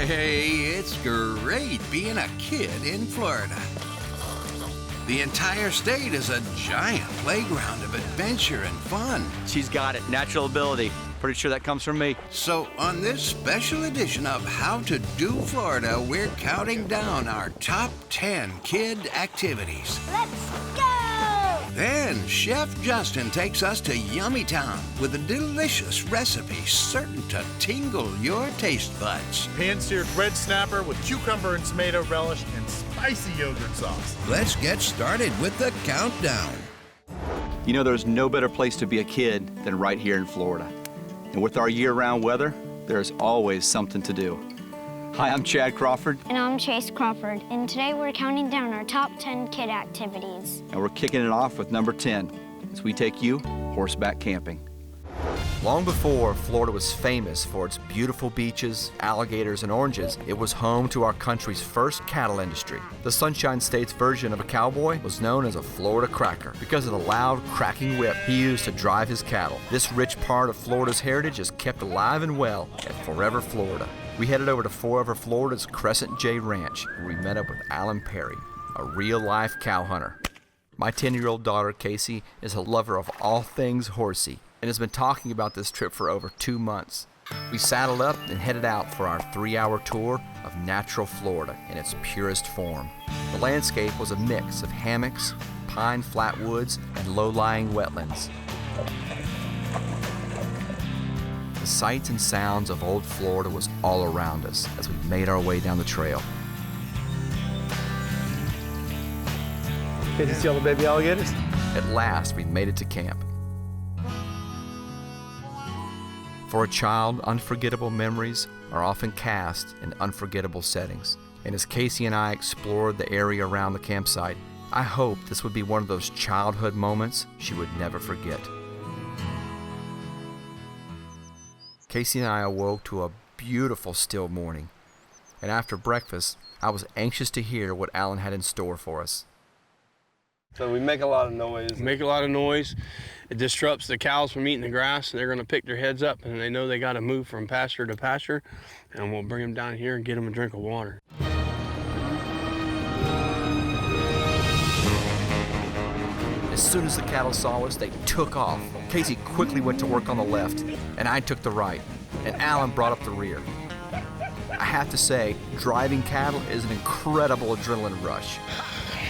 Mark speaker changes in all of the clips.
Speaker 1: Hey, it's great being a kid in Florida. The entire state is a giant playground of adventure and fun.
Speaker 2: She's got it, natural ability. Pretty sure that comes from me.
Speaker 1: So on this special edition of How to Do Florida, we're counting down our top 10 kid activities.
Speaker 3: Let's go!
Speaker 1: Then Chef Justin takes us to Yummy Town with a delicious recipe certain to tingle your taste buds.
Speaker 4: Pan-seared red snapper with cucumber and tomato relish and spicy yogurt sauce.
Speaker 1: Let's get started with the countdown.
Speaker 2: You know, there's no better place to be a kid than right here in Florida. And with our year-round weather, there's always something to do. Hi, I'm Chad Crawford.
Speaker 3: And I'm Chase Crawford. And today we're counting down our top 10 kid activities.
Speaker 2: And we're kicking it off with number 10, as we take you horseback camping. Long before Florida was famous for its beautiful beaches, alligators, and oranges, it was home to our country's first cattle industry. The Sunshine State's version of a cowboy was known as a Florida cracker because of the loud, cracking whip he used to drive his cattle. This rich part of Florida's heritage is kept alive and well at Forever Florida. We headed over to Forever Florida's Crescent J Ranch, where we met up with Alan Perry, a real-life cow hunter. My 10-year-old daughter, Casey, is a lover of all things horsey, and has been talking about this trip for over 2 months. We saddled up and headed out for our 3-hour tour of natural Florida in its purest form. The landscape was a mix of hammocks, pine flatwoods, and low-lying wetlands. The sights and sounds of old Florida was all around us as we made our way down the trail.
Speaker 5: Did you see all the baby alligators?
Speaker 2: At last, we made it to camp. For a child, unforgettable memories are often cast in unforgettable settings. And as Casey and I explored the area around the campsite, I hoped this would be one of those childhood moments she would never forget. Casey and I awoke to a beautiful still morning. And after breakfast, I was anxious to hear what Alan had in store for us.
Speaker 5: So we make a lot of noise.
Speaker 6: Make a lot of noise. It disrupts the cows from eating the grass, and they're going to pick their heads up, and they know they got to move from pasture to pasture, and we'll bring them down here and get them a drink of water.
Speaker 2: As soon as the cattle saw us, they took off. Casey quickly went to work on the left, and I took the right, and Alan brought up the rear. I have to say, driving cattle is an incredible adrenaline rush.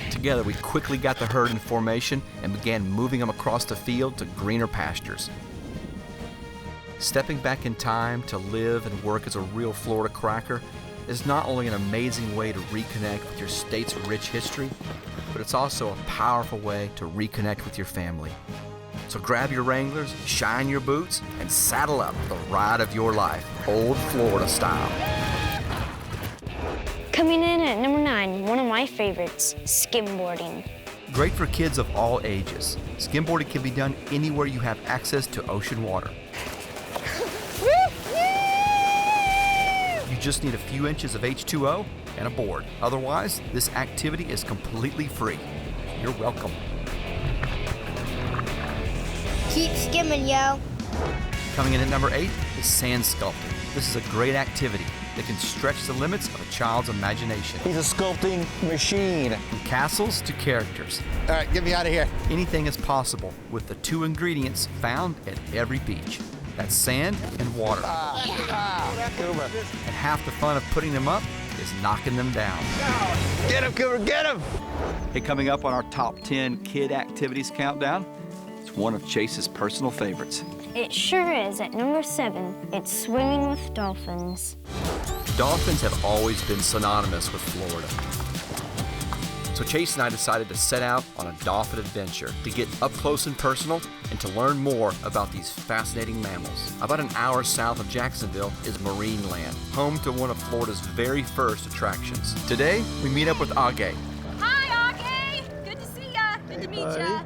Speaker 2: Together, we quickly got the herd in formation and began moving them across the field to greener pastures. Stepping back in time to live and work as a real Florida cracker is not only an amazing way to reconnect with your state's rich history, but it's also a powerful way to reconnect with your family. So grab your Wranglers, shine your boots, and saddle up the ride of your life, old Florida style.
Speaker 3: Coming in at number 9, one of my favorites, skimboarding.
Speaker 2: Great for kids of all ages. Skimboarding can be done anywhere you have access to ocean water. You just need a few inches of H2O and a board. Otherwise, this activity is completely free. You're welcome.
Speaker 3: Keep skimming, yo.
Speaker 2: Coming in at number 8 is sand sculpting. This is a great activity that can stretch the limits of a child's imagination.
Speaker 5: He's a sculpting machine.
Speaker 2: From castles to characters.
Speaker 5: All right, get me out of here.
Speaker 2: Anything is possible with the 2 ingredients found at every beach. That's sand and water. And half the fun of putting them up is knocking them down.
Speaker 5: Get him, Cooper, get him!
Speaker 2: Hey, coming up on our top 10 kid activities countdown, it's one of Chase's personal favorites.
Speaker 3: It sure is. At number 7, it's swimming with dolphins.
Speaker 2: Dolphins have always been synonymous with Florida. So Chase and I decided to set out on a dolphin adventure to get up close and personal and to learn more about these fascinating mammals. About an hour south of Jacksonville is Marineland, home to one of Florida's very first attractions. Today, we meet up with Age.
Speaker 7: Hi, Age! Good to see ya. Good to meet ya.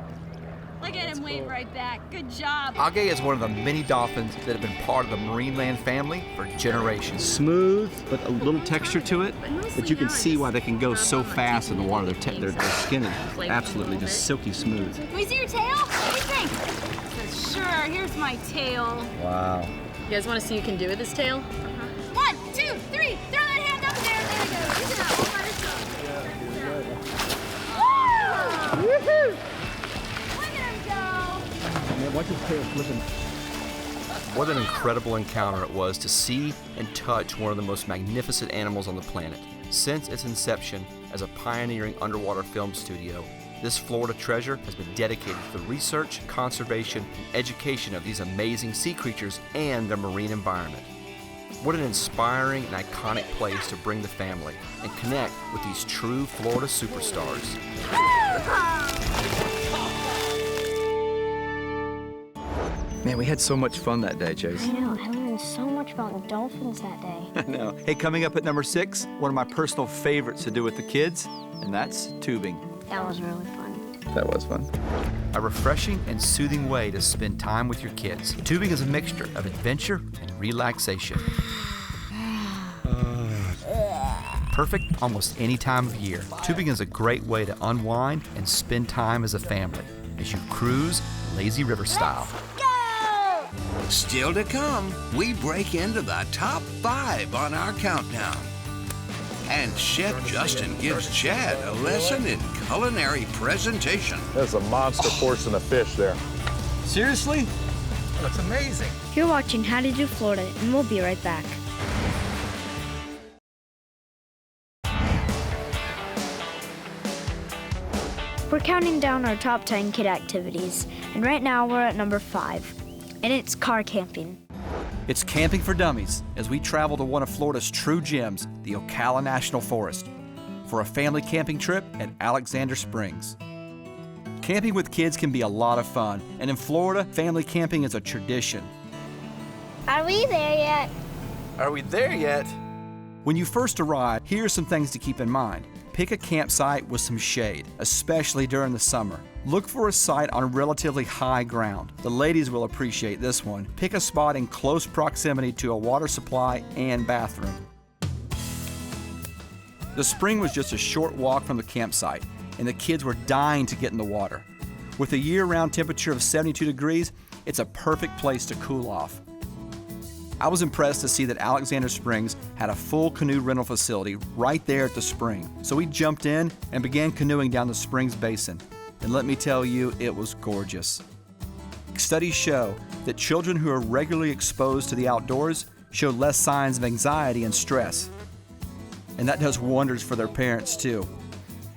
Speaker 7: Look at him wave right back. Good job.
Speaker 2: Age is one of the many dolphins that have been part of the Marineland family for generations.
Speaker 8: Smooth, but a little texture to it. But you can see why they can go so fast in the water. Their skin is absolutely just silky smooth.
Speaker 7: Can we see your tail? What do you think? Sure, here's my tail.
Speaker 8: Wow.
Speaker 7: You guys want to see you can do with this tail? 1, 2, 3, throw that
Speaker 8: Watch his tail flipping.
Speaker 2: What an incredible encounter it was to see and touch one of the most magnificent animals on the planet. Since its inception as a pioneering underwater film studio, this Florida treasure has been dedicated to the research, conservation, and education of these amazing sea creatures and their marine environment. What an inspiring and iconic place to bring the family and connect with these true Florida superstars. Man, we had so much fun that day, Chase.
Speaker 3: I know, I learned so much about dolphins that day.
Speaker 2: I know. Hey, coming up at number 6, one of my personal favorites to do with the kids, and that's tubing.
Speaker 3: That was really fun.
Speaker 2: That was fun. A refreshing and soothing way to spend time with your kids. Tubing is a mixture of adventure and relaxation. Perfect almost any time of year. Tubing is a great way to unwind and spend time as a family as you cruise lazy river style.
Speaker 1: Still to come, we break into the top 5 on our countdown. And Chef Justin gives Chad a lesson in culinary presentation.
Speaker 4: That's a monster portion of fish there.
Speaker 8: Seriously?
Speaker 4: That's amazing.
Speaker 3: You're watching How to Do Florida, and we'll be right back. We're counting down our top 10 kid activities, and right now we're at number 5, and it's car camping.
Speaker 2: It's camping for dummies as we travel to one of Florida's true gems, the Ocala National Forest, for a family camping trip at Alexander Springs. Camping with kids can be a lot of fun, and in Florida, family camping is a tradition.
Speaker 3: Are we there yet?
Speaker 2: Are we there yet? When you first arrive, here are some things to keep in mind. Pick a campsite with some shade, especially during the summer. Look for a site on relatively high ground. The ladies will appreciate this one. Pick a spot in close proximity to a water supply and bathroom. The spring was just a short walk from the campsite, and the kids were dying to get in the water. With a year-round temperature of 72 degrees, it's a perfect place to cool off. I was impressed to see that Alexander Springs had a full canoe rental facility right there at the spring. So we jumped in and began canoeing down the Springs Basin. And let me tell you, it was gorgeous. Studies show that children who are regularly exposed to the outdoors show less signs of anxiety and stress. And that does wonders for their parents too.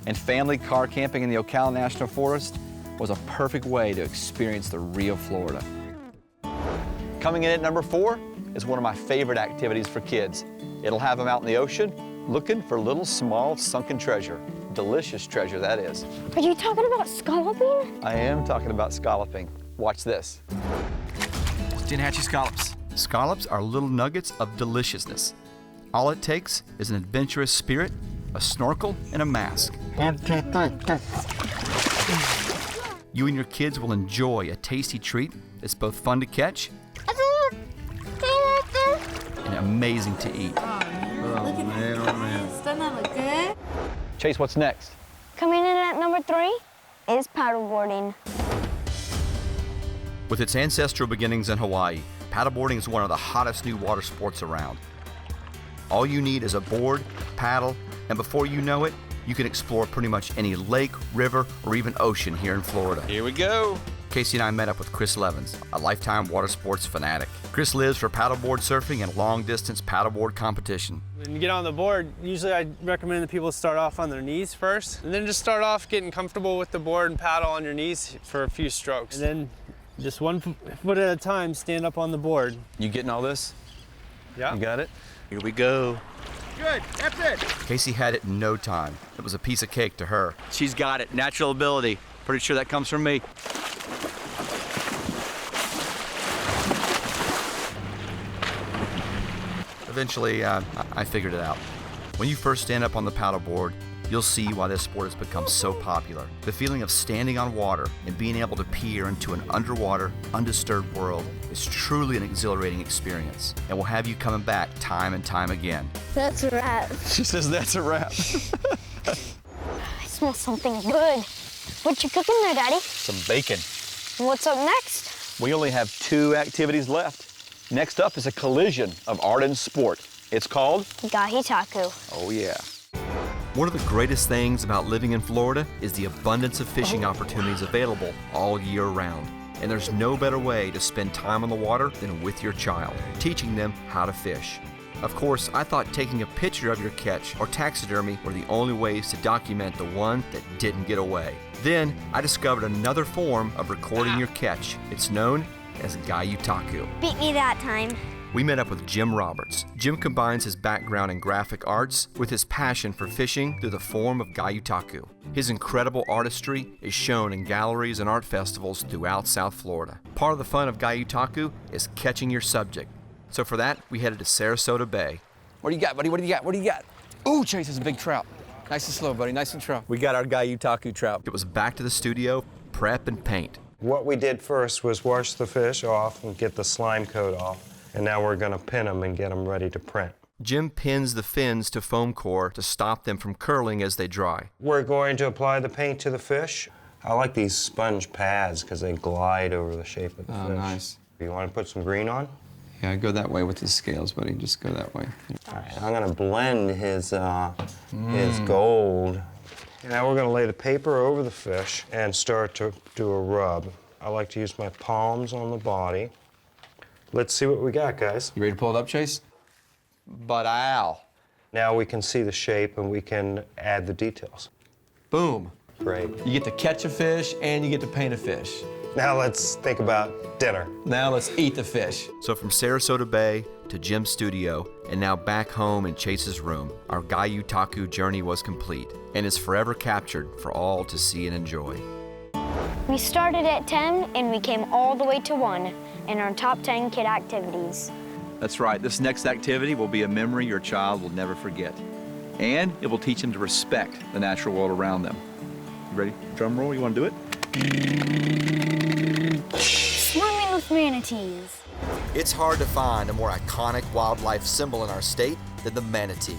Speaker 2: And family car camping in the Ocala National Forest was a perfect way to experience the real Florida. Coming in at number 4 is one of my favorite activities for kids. It'll have them out in the ocean looking for little small sunken treasure. Delicious treasure, that is.
Speaker 3: Are you talking about scalloping?
Speaker 2: I am talking about scalloping. Watch this. Hatchie scallops. Scallops are little nuggets of deliciousness. All it takes is an adventurous spirit, a snorkel, and a mask. You and your kids will enjoy a tasty treat that's both fun to catch and amazing to eat.
Speaker 9: Oh man. Doesn't that look good?
Speaker 2: Chase, what's next?
Speaker 3: Coming in at number 3 is paddleboarding.
Speaker 2: With its ancestral beginnings in Hawaii, paddleboarding is one of the hottest new water sports around. All you need is a board, paddle, and before you know it, you can explore pretty much any lake, river, or even ocean here in Florida.
Speaker 5: Here we go.
Speaker 2: Casey and I met up with Chris Levins, a lifetime water sports fanatic. Chris lives for paddleboard surfing and long-distance paddleboard competition.
Speaker 10: When you get on the board, usually I recommend that people start off on their knees first, and then just start off getting comfortable with the board and paddle on your knees for a few strokes. And then just one foot at a time, stand up on the board.
Speaker 2: You getting all this?
Speaker 10: Yeah.
Speaker 2: You got it? Here we go.
Speaker 4: Good, that's it.
Speaker 2: Casey had it in no time. It was a piece of cake to her. She's got it, natural ability. Pretty sure that comes from me. Eventually, I figured it out. When you first stand up on the paddleboard, you'll see why this sport has become so popular. The feeling of standing on water and being able to peer into an underwater, undisturbed world is truly an exhilarating experience and will have you coming back time and time again.
Speaker 3: That's a wrap.
Speaker 2: She says that's a wrap.
Speaker 3: I smell something good. What you cooking there, Daddy?
Speaker 2: Some bacon.
Speaker 3: What's up next?
Speaker 2: We only have 2 activities left. Next up is a collision of art and sport. It's called
Speaker 3: Gahi Taku.
Speaker 2: Oh yeah. One of the greatest things about living in Florida is the abundance of fishing opportunities available all year round. And there's no better way to spend time on the water than with your child, teaching them how to fish. Of course, I thought taking a picture of your catch or taxidermy were the only ways to document the one that didn't get away. Then, I discovered another form of recording your catch. It's known as Gayutaku.
Speaker 11: Beat me that time.
Speaker 2: We met up with Jim Roberts. Jim combines his background in graphic arts with his passion for fishing through the form of Gayutaku. His incredible artistry is shown in galleries and art festivals throughout South Florida. Part of the fun of Gayutaku is catching your subject. So for that, we headed to Sarasota Bay.
Speaker 12: What do you got, buddy? What do you got? What do you got? Ooh, Chase is a big trout. Nice and slow, buddy. Nice and slow.
Speaker 5: We got our Gayutaku trout.
Speaker 2: It was back to the studio, prep and paint.
Speaker 13: What we did first was wash the fish off and get the slime coat off. And now we're going to pin them and get them ready to print.
Speaker 2: Jim pins the fins to foam core to stop them from curling as they dry.
Speaker 13: We're going to apply the paint to the fish. I like these sponge pads because they glide over the shape of the fish.
Speaker 12: Oh, nice.
Speaker 13: You want to put some green on?
Speaker 12: Yeah, go that way with the scales, buddy. Just go that way.
Speaker 13: All right, I'm going to blend his gold. And now we're going to lay the paper over the fish and start to do a rub. I like to use my palms on the body. Let's see what we got, guys.
Speaker 12: You ready to pull it up, Chase?
Speaker 5: But ow.
Speaker 13: Now we can see the shape and we can add the details.
Speaker 5: Boom.
Speaker 13: Great.
Speaker 5: You get to catch a fish and you get to paint a fish.
Speaker 13: Now let's think about dinner.
Speaker 5: Now let's eat the fish.
Speaker 2: So from Sarasota Bay to Jim's studio, and now back home in Chase's room, our Gayutaku journey was complete and is forever captured for all to see and enjoy.
Speaker 3: We started at 10 and we came all the way to 1 in our top 10 kid activities.
Speaker 8: That's right. This next activity will be a memory your child will never forget. And it will teach them to respect the natural world around them. You ready? Drum roll, you want to do it?
Speaker 3: Swimming with manatees.
Speaker 2: It's hard to find a more iconic wildlife symbol in our state than the manatee.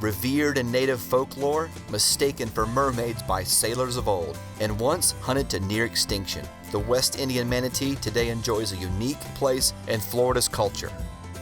Speaker 2: Revered in native folklore, mistaken for mermaids by sailors of old, and once hunted to near extinction, the West Indian manatee today enjoys a unique place in Florida's culture.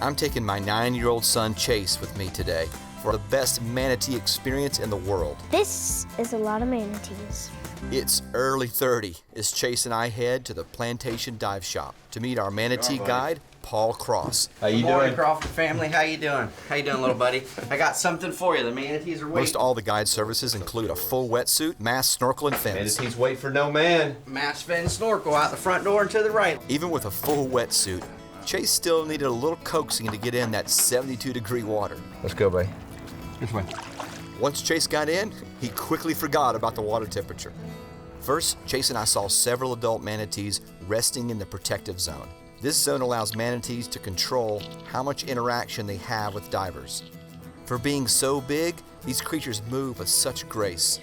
Speaker 2: I'm taking my 9-year-old son Chase with me today for the best manatee experience in the world.
Speaker 3: This is a lot of manatees.
Speaker 2: It's early 30 as Chase and I head to the Plantation Dive Shop to meet our manatee guide, Paul Cross.
Speaker 5: How you
Speaker 14: Good morning,
Speaker 5: doing?
Speaker 14: Crawford family. How you doing? How you doing, little buddy? I got something for you. The manatees are waiting.
Speaker 2: Most all the guide services include a full wetsuit, mask, snorkel, and fins.
Speaker 5: Manatees wait for no man.
Speaker 14: Mask, fin, snorkel out the front door and to the right.
Speaker 2: Even with a full wetsuit, Chase still needed a little coaxing to get in that 72-degree water.
Speaker 5: Let's go, buddy.
Speaker 12: Which way?
Speaker 2: Once Chase got in, he quickly forgot about the water temperature. First, Chase and I saw several adult manatees resting in the protective zone. This zone allows manatees to control how much interaction they have with divers. For being so big, these creatures move with such grace.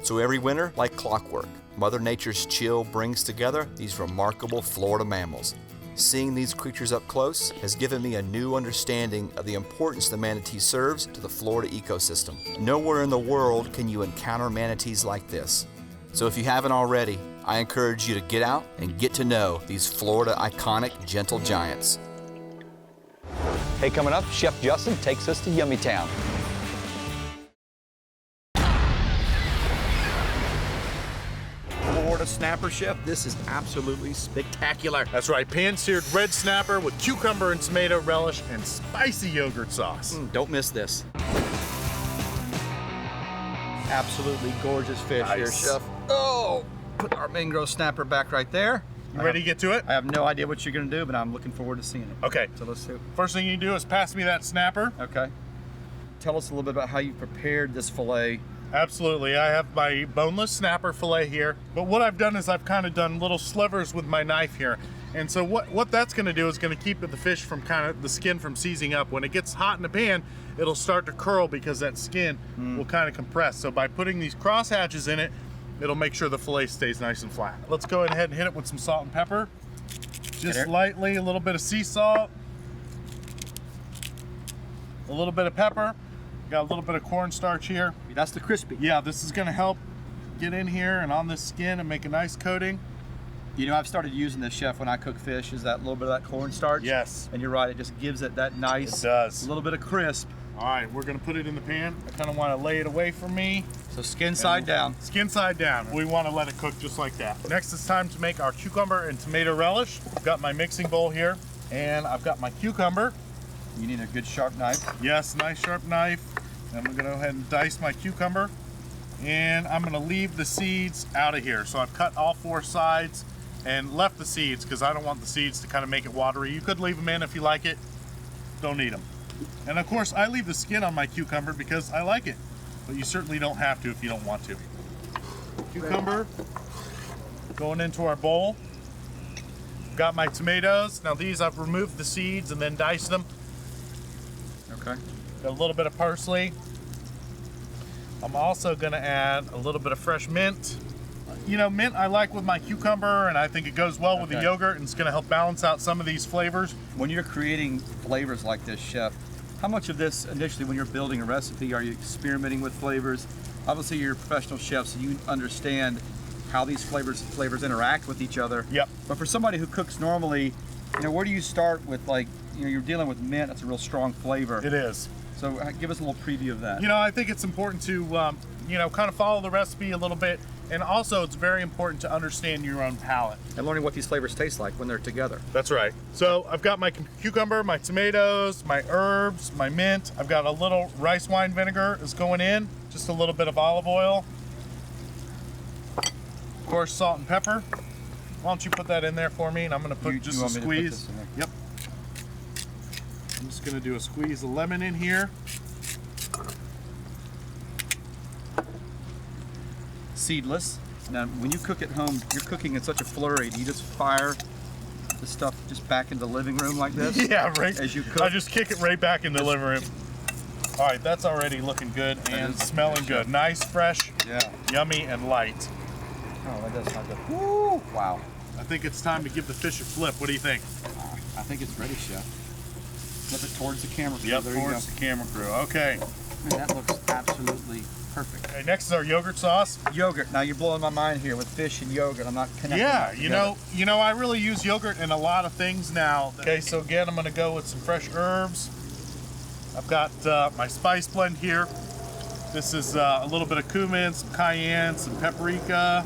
Speaker 2: So every winter, like clockwork, Mother Nature's chill brings together these remarkable Florida mammals. Seeing these creatures up close has given me a new understanding of the importance the manatee serves to the Florida ecosystem. Nowhere in the world can you encounter manatees like this. So if you haven't already, I encourage you to get out and get to know these Florida iconic gentle giants.
Speaker 5: Hey, coming up, Chef Justin takes us to Yummytown.
Speaker 8: Florida snapper, Chef. This is absolutely spectacular.
Speaker 4: That's right, pan-seared red snapper with cucumber and tomato relish and spicy yogurt sauce.
Speaker 8: Don't miss this. Absolutely gorgeous fish here,
Speaker 4: Nice.
Speaker 8: Chef. Oh, put our mangrove snapper back right there.
Speaker 4: You ready to get to it?
Speaker 8: I have no idea what you're going to do, but I'm looking forward to seeing it.
Speaker 4: Okay.
Speaker 8: So let's see.
Speaker 4: First thing you do is pass me that snapper.
Speaker 8: Okay. Tell us a little bit about how you prepared this fillet.
Speaker 4: Absolutely. I have my boneless snapper fillet here. But what I've done is I've kind of done little slivers with my knife here. And so what that's going to do is going to keep the fish from the skin from seizing up. When it gets hot in the pan, it'll start to curl because that skin will kind of compress. So by putting these cross hatches in it, it'll make sure the fillet stays nice and flat. Let's go ahead and hit it with some salt and pepper. Just lightly, a little bit of sea salt, a little bit of pepper. Got a little bit of cornstarch here.
Speaker 8: That's the crispy.
Speaker 4: Yeah, this is gonna help get in here and on this skin and make a nice coating.
Speaker 8: You know, I've started using this, Chef, when I cook fish, is that little bit of that cornstarch.
Speaker 4: Yes.
Speaker 8: And you're right, it just gives it that nice,
Speaker 4: It does.
Speaker 8: little bit of crisp.
Speaker 4: All right, we're gonna put it in the pan. I kind of want to lay it away from me.
Speaker 5: So skin side down.
Speaker 4: Skin side down. We want to let it cook just like that. Next, it's time to make our cucumber and tomato relish. I've got my mixing bowl here, and I've got my cucumber.
Speaker 5: You need a good sharp knife.
Speaker 4: Yes, nice sharp knife. I'm gonna go ahead and dice my cucumber, and I'm gonna leave the seeds out of here. So I've cut all 4 sides and left the seeds because I don't want the seeds to kind of make it watery. You could leave them in if you like it. Don't need them. And of course, I leave the skin on my cucumber because I like it, but you certainly don't have to if you don't want to. Cucumber going into our bowl. Got my tomatoes. Now these I've removed the seeds and then diced them.
Speaker 5: Okay.
Speaker 4: Got a little bit of parsley. I'm also gonna add a little bit of fresh mint. You know, mint I like with my cucumber, and I think it goes well with the yogurt, and it's gonna help balance out some of these flavors.
Speaker 5: When you're creating flavors like this, Chef, how much of this initially when you're building a recipe are you experimenting with flavors? Obviously you're a professional chef, so you understand how these flavors interact with each other.
Speaker 4: Yep.
Speaker 5: But for somebody who cooks normally, you know, where do you start with, like, you know, you're dealing with mint, that's a real strong flavor.
Speaker 4: It is.
Speaker 5: So give us a little preview of that.
Speaker 4: You know, I think it's important to, you know, kind of follow the recipe a little bit. And also, it's very important to understand your own palate.
Speaker 5: And learning what these flavors taste like when they're together.
Speaker 4: That's right. So I've got my cucumber, my tomatoes, my herbs, my mint. I've got a little rice wine vinegar is going in. Just a little bit of olive oil. Of course, salt and pepper. Why don't you put that in there for me? And I'm going to put just a squeeze. Yep. I'm just going to do a squeeze of lemon in here.
Speaker 5: Seedless. Now, when you cook at home, you're cooking in such a flurry. Do you just fire the stuff just back into the living room like this?
Speaker 4: Yeah, right.
Speaker 5: As you cook?
Speaker 4: I just kick it right back in the living room. All right, that's already looking good and smelling good. Nice, fresh, yummy, and light.
Speaker 5: Oh, that does sound good. Woo! Wow.
Speaker 4: I think it's time to give the fish a flip. What do you think?
Speaker 5: I think it's ready, Chef. Flip it towards the camera crew.
Speaker 4: Yep,
Speaker 5: there
Speaker 4: towards the camera crew. Okay.
Speaker 5: Man, that looks absolutely perfect.
Speaker 4: Okay, next is our yogurt sauce.
Speaker 5: Yogurt. Now you're blowing my mind here with fish and yogurt. I'm not connecting.
Speaker 4: Yeah,
Speaker 5: that
Speaker 4: you know, I really use yogurt in a lot of things now. Okay, so again, I'm gonna go with some fresh herbs. I've got my spice blend here. This is a little bit of cumin, some cayenne, some paprika.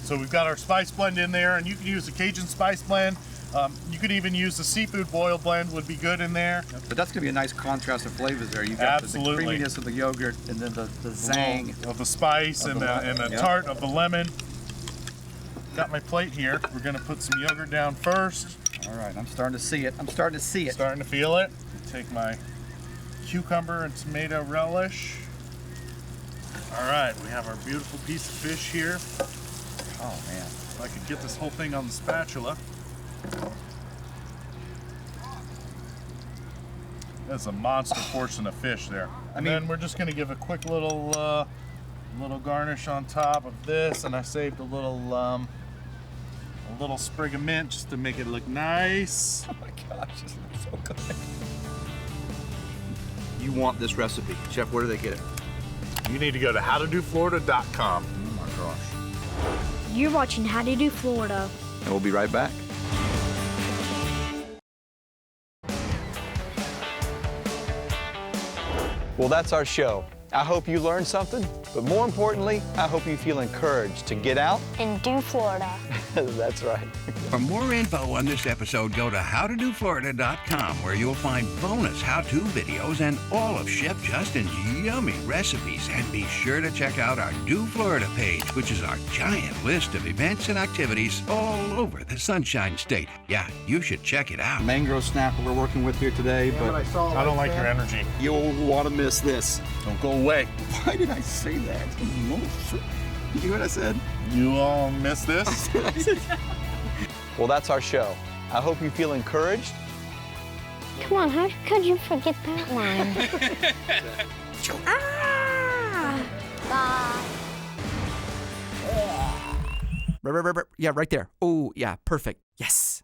Speaker 4: So we've got our spice blend in there, and you can use the Cajun spice blend. You could even use the seafood boil blend, would be good in there.
Speaker 5: But that's going to be a nice contrast of flavors there. You've got the creaminess of the yogurt and then the zang
Speaker 4: of the spice and the tart of the lemon. Got my plate here. We're going to put some yogurt down first.
Speaker 5: All right, I'm starting to see it. I'm starting to see it.
Speaker 4: Starting to feel it. Take my cucumber and tomato relish. All right, we have our beautiful piece of fish here.
Speaker 5: Oh man.
Speaker 4: If I could get this whole thing on the spatula. That's a monster portion of fish there. And then we're just gonna give a quick little garnish on top of this, and I saved a little sprig of mint just to make it look nice.
Speaker 5: Oh my gosh, this looks so good.
Speaker 2: You want this recipe. Chef, where do they get it?
Speaker 4: You need to go to howtodoflorida.com.
Speaker 2: Oh my gosh.
Speaker 3: You're watching How to Do Florida.
Speaker 8: And we'll be right back.
Speaker 5: Well, that's our show. I hope you learned something, but more importantly, I hope you feel encouraged to get out
Speaker 3: and do Florida.
Speaker 5: That's right.
Speaker 1: For more info on this episode, go to howtodoflorida.com, where you'll find bonus how-to videos and all of Chef Justin's yummy recipes. And be sure to check out our Do Florida page, which is our giant list of events and activities all over the Sunshine State. Yeah, you should check it out.
Speaker 5: Mangrove snapper we're working with here today, but
Speaker 4: I don't like your energy.
Speaker 5: You'll want to miss this.
Speaker 4: Don't go away.
Speaker 5: Why did I say that? You hear what I said?
Speaker 4: You all miss this?
Speaker 5: Well, that's our show. I hope you feel encouraged.
Speaker 3: Come on, how could you forget that line?
Speaker 2: Yeah, right there. Oh, yeah, perfect. Yes.